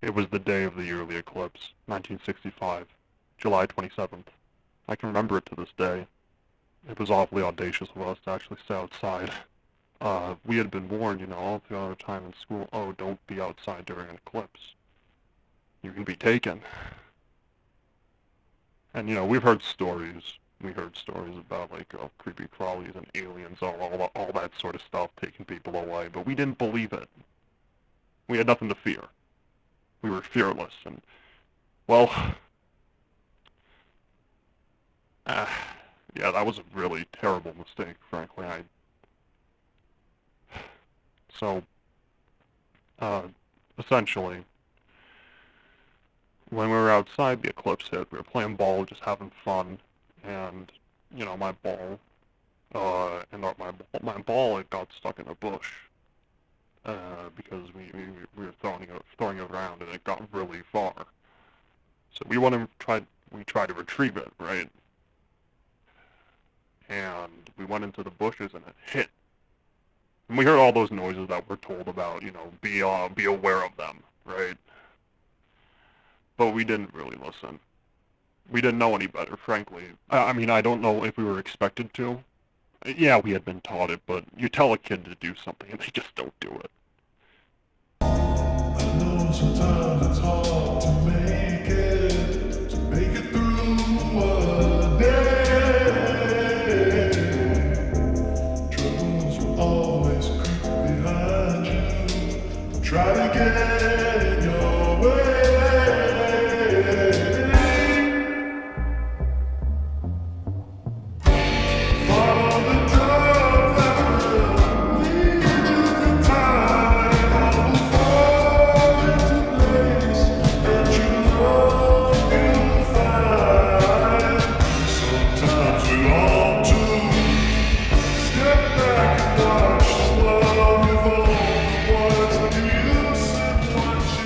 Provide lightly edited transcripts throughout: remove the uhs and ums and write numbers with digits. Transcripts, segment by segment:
It was the day of the yearly eclipse, 1965, July 27th. I can remember it to this day. It was awfully audacious of us to actually stay outside. We had been warned, all the other time in school, oh, don't be outside during an eclipse. You can be taken. And, we've heard stories. We heard stories about, creepy crawlies and aliens, all that sort of stuff taking people away, but we didn't believe it. We had nothing to fear. We were fearless, and, well, yeah, that was a really terrible mistake, frankly. Essentially, when we were outside, the eclipse hit. We were playing ball, just having fun, and, my ball, my ball, it got stuck in a bush, because we were throwing it around, and it got really far. So we tried to retrieve it, right? And we went into the bushes, and it hit. And we heard all those noises that we're told about, be aware of them, right? But we didn't really listen. We didn't know any better, frankly. I don't know if we were expected to. Yeah, we had been taught it, but you tell a kid to do something, and they just don't do it. I know sometimes it's hard to make it through a day. Troubles will always creep behind you, try to get in your way. Follow the drugs that will lead you to time. Will fall into place that you know you'll find. Sometimes we long to step back and watch the love evolve. What's the use in watching?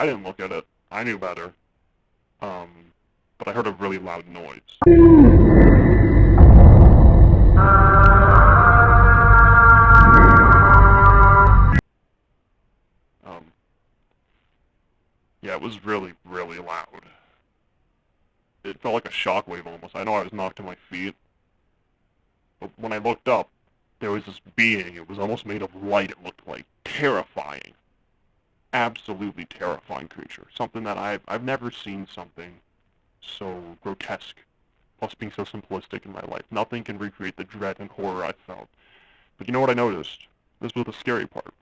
I didn't look at it. I knew better. But I heard a really loud noise. Yeah, it was really, really loud. It felt like a shockwave almost. I know I was knocked to my feet. But when I looked up, there was this being. It was almost made of light, it looked like. Terrifying. Absolutely terrifying creature. Something that I've never seen something so grotesque, plus being so simplistic in my life. Nothing can recreate the dread and horror I felt. But you know what I noticed? This was the scary part.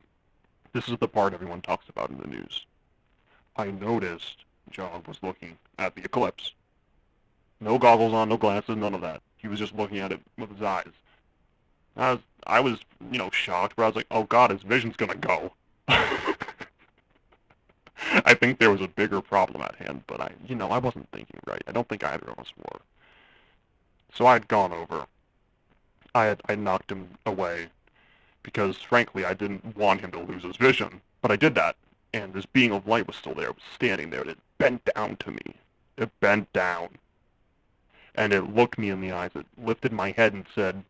This is the part everyone talks about in the news. I noticed John was looking at the eclipse. No goggles on, no glasses, none of that. He was just looking at it with his eyes. I was, shocked, but I was like, oh god, his vision's gonna go. I think there was a bigger problem at hand, but I wasn't thinking right. I don't think either of us were. So I had gone over. I knocked him away, because frankly, I didn't want him to lose his vision. But I did that, and this being of light was still there. It was standing there, and it bent down to me. It bent down. And it looked me in the eyes. It lifted my head and said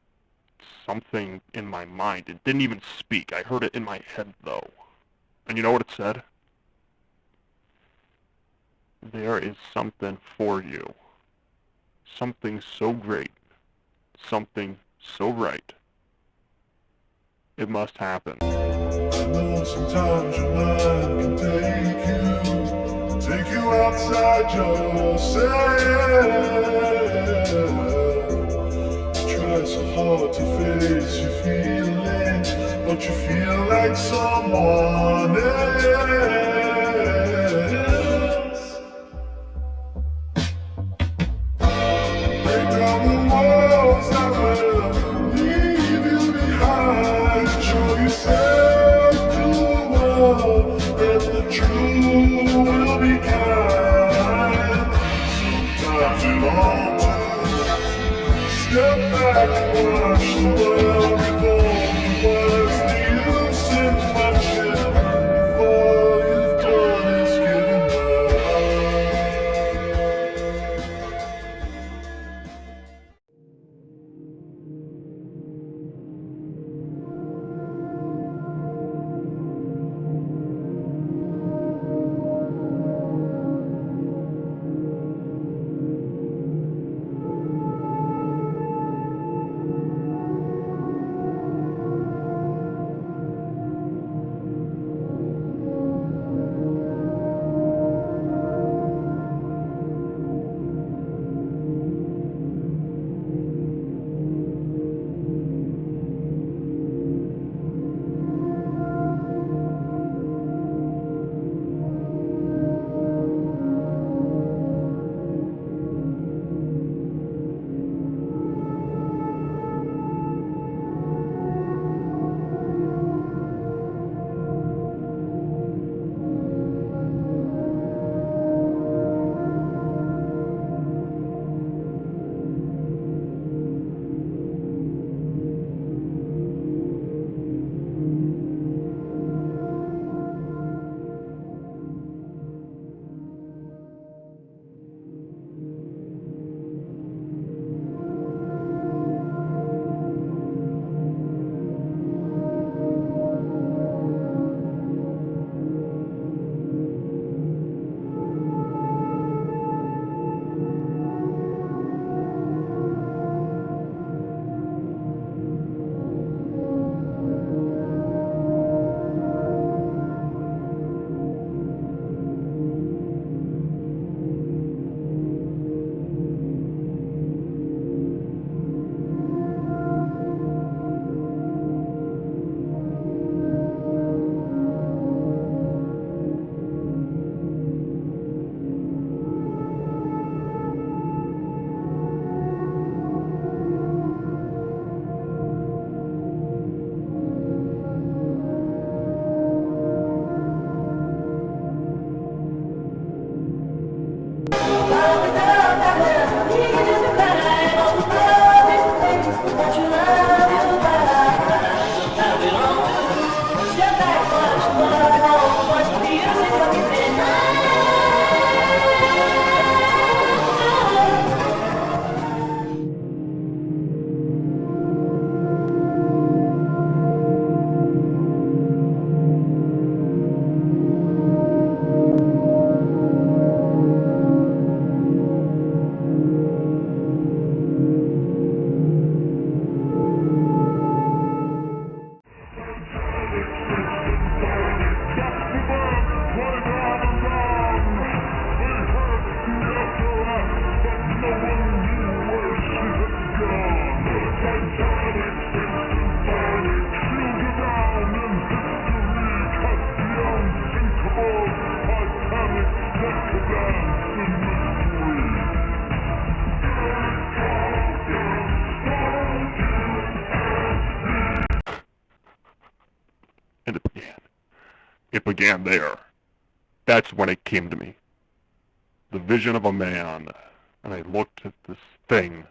something in my mind. It didn't even speak. I heard it in my head, though. And you know what it said? There is something for you. Something so great. Something so right. It must happen. I know sometimes your mind can take you outside yourself. Try so hard to face your feelings, but you feel like someone else. Break down the walls that will leave you behind. Show yourself to the world, and the truth will be kind. Sometimes you long to step back and watch the world revolve. What's the use in watching if all you've done is given It began there. That's when it came to me. The vision of a man, and I looked at this thing,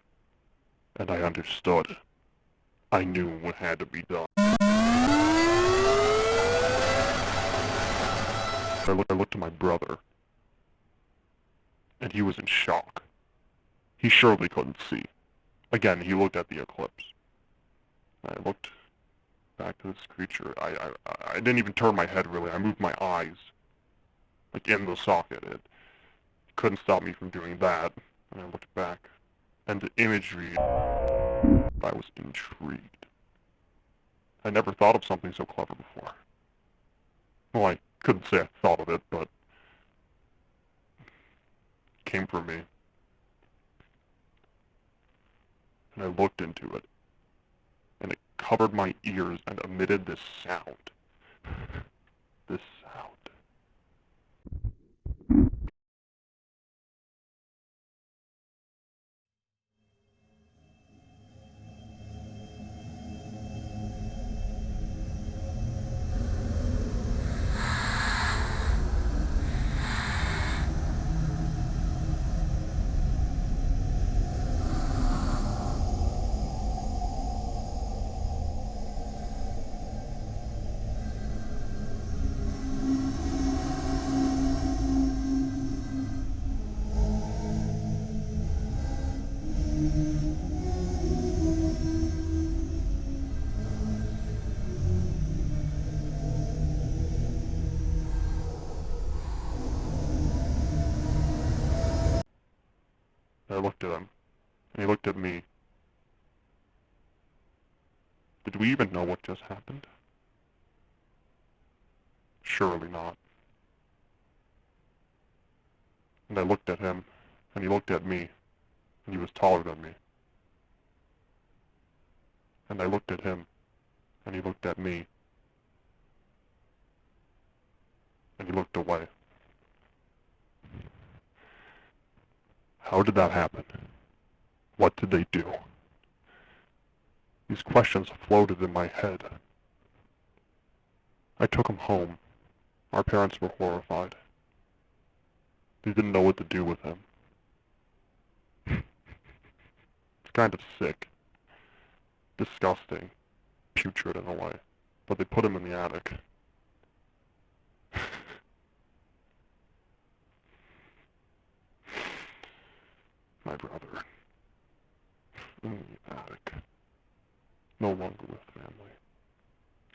and I understood. I knew what had to be done. I looked at my brother, and he was in shock. He surely couldn't see. Again, he looked at the eclipse. I looked back to this creature. I didn't even turn my head, really. I moved my eyes, like, in the socket. It couldn't stop me from doing that. And I looked back, and the imagery, I was intrigued. I never thought of something so clever before. Well, I couldn't say I thought of it, but it came from me. And I looked into it, and it covered my ears and emitted this sound. This sound. I looked at him, and he looked at me. Did we even know what just happened? Surely not. And I looked at him, and he looked at me, and he was taller than me. And I looked at him, and he looked at me, and he looked away. How did that happen? What did they do? These questions floated in my head. I took him home. Our parents were horrified. They didn't know what to do with him. It's kind of sick. Disgusting. Putrid in a way. But they put him in the attic. My brother. In the attic. No longer with family.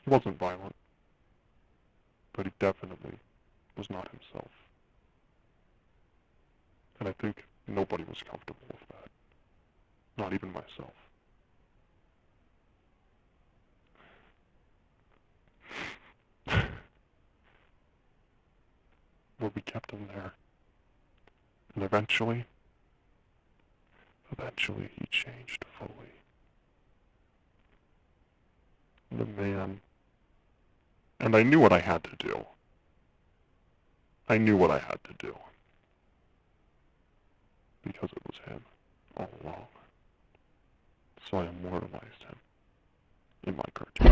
He wasn't violent. But he definitely was not himself. And I think nobody was comfortable with that. Not even myself. Well, we kept him there. And eventually he changed fully. The man. And I knew what I had to do. I knew what I had to do. Because it was him all along. So I immortalized him in my cartoon.